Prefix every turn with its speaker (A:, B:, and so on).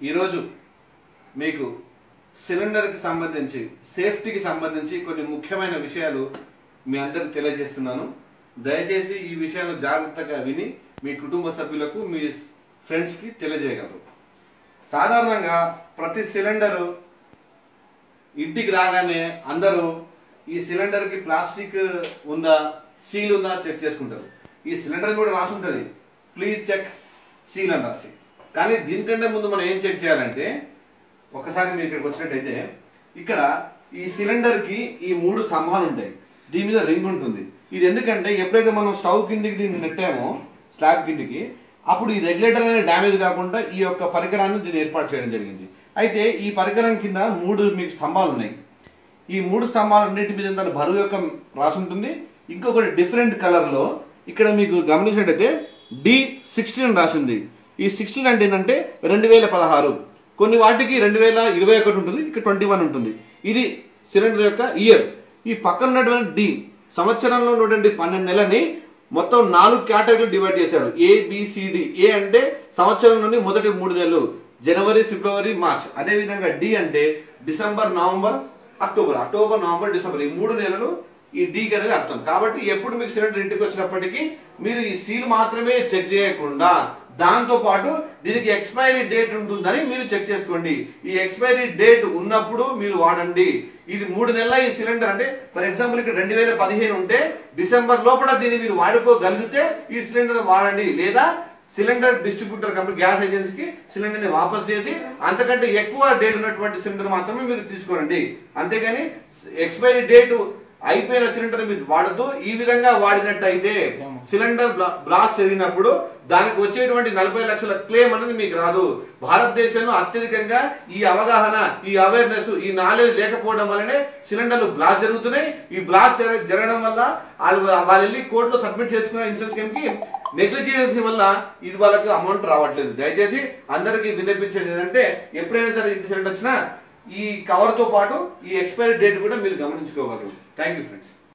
A: ఈరోజు మీకు సిలిండర్కి సంబంధించి సేఫ్టీకి సంబంధించి కొన్ని ముఖ్యమైన విషయాలు మీ అందరికి తెలియజేస్తున్నాను. దయచేసి ఈ విషయాలను జాగ్రత్తగా విని మీ కుటుంబ సభ్యులకు మీ ఫ్రెండ్స్కి తెలియజేయగలరు. సాధారణంగా ప్రతి సిలిండరు ఇంటికి రాగానే అందరూ ఈ సిలిండర్కి ప్లాస్టిక్ ఉందా, సీల్ ఉందా చెక్ చేసుకుంటారు. ఈ సిలిండర్ కూడా రాసి ఉంటుంది ప్లీజ్ చెక్ సీల్ అని రాసి. కానీ దీనికంటే ముందు మనం ఏం చెక్ చేయాలంటే, ఒకసారి మీరు ఇక్కడికి వచ్చినట్టయితే ఇక్కడ ఈ సిలిండర్కి ఈ 3 స్తంభాలు ఉంటాయి, దీని మీద రింగ్ ఉంటుంది. ఇది ఎందుకంటే ఎప్పుడైతే మనం స్టవ్ కిందికి దీన్ని నెట్టామో స్లాబ్ కిందికి, అప్పుడు ఈ రెగ్యులేటర్ అనేది డ్యామేజ్ కాకుండా ఈ యొక్క పరికరాన్ని దీన్ని ఏర్పాటు చేయడం జరిగింది. అయితే ఈ పరికరం కింద 3 మీకు స్తంభాలు ఉన్నాయి. ఈ 3 స్తంభాలన్నింటి మీద దాని బరువు యొక్క రాసి ఉంటుంది. ఇంకొకటి డిఫరెంట్ కలర్లో ఇక్కడ మీకు గమనించినట్టయితే D16 అని రాసి ఉంది. ఈ 16 అంటే ఏంటంటే 2016. కొన్ని వాటికి 2021 ఉంటుంది, ఇక్కడ 21 ఉంటుంది. ఇది సిలిండర్ యొక్క ఇయర్. ఈ పక్కన ఉన్నటువంటి డి సంవత్సరంలో ఉన్నటువంటి 12 నెలని మొత్తం 4 కేటగిరీలు డివైడ్ చేశారు. ABCD. ఏ అంటే సంవత్సరంలోని మొదటి 3 నెలలు, జనవరి, ఫిబ్రవరి, మార్చ్. అదే విధంగా డి అంటే December, November, October. October, November, December, ఈ 3 నెలలు ఈ డి అనేది అర్థం. కాబట్టి ఎప్పుడు మీకు సిలిండర్ ఇంటికి వచ్చినప్పటికీ మీరు ఈ సీల్ మాత్రమే చెక్ చేయకుండా దాంతో పాటు దీనికి ఎక్స్పైరీ డేట్ ఉంటుందని మీరు చెక్ చేసుకోండి. ఈ ఎక్స్పైరీ డేట్ ఉన్నప్పుడు మీరు వాడండి. ఇది 3 నెలల ఈ సిలిండర్ అంటే ఫర్ ఎగ్జాంపుల్ ఇక్కడ 2015 ఉంటే డిసెంబర్ లోపల దీన్ని మీరు వాడుకోగలిగితే ఈ సిలిండర్ వాడండి. లేదా సిలిండర్ డిస్ట్రిబ్యూటర్ కంపెనీ గ్యాస్ ఏజెన్సీకి సిలిండర్ ని వాపస్ చేసి అంతకంటే ఎక్కువ డేట్ ఉన్నటువంటి సిలిండర్ మాత్రమే మీరు తీసుకోండి. అంతేగాని ఎక్స్పైరీ డేట్ అయిపోయిన సిలిండర్ మీరు వాడుతూ ఈ విధంగా వాడినట్టయితే సిలిండర్ బ్లాస్ట్ జరిగినప్పుడు దానికి వచ్చేటువంటి 40 లక్షల క్లెయిమ్ అనేది మీకు రాదు. భారతదేశంలో అత్యధికంగా ఈ అవగాహన, ఈ అవేర్నెస్, ఈ నాలెడ్జ్ లేకపోవడం వల్లనే సిలిండర్లు బ్లాస్ట్ జరుగుతున్నాయి. ఈ బ్లాస్ట్ జరగడం వల్ల వాళ్ళు వెళ్ళి కోర్టులో సబ్మిట్ చేసుకున్న ఇన్సూరెన్స్ స్కీమ్ కి నెగ్లిజియన్సీ వల్ల ఇది వాళ్ళకి అమౌంట్ రావట్లేదు. దయచేసి అందరికీ వినిపించేది ఏంటంటే, ఎప్పుడైనా సరే ఇంటి సిలిండర్ వచ్చినా ఈ కవర్ తో పాటు ఈ ఎక్స్పైరీ డేట్ కూడా మీరు గమనించుకోగలరు. Thank you friends.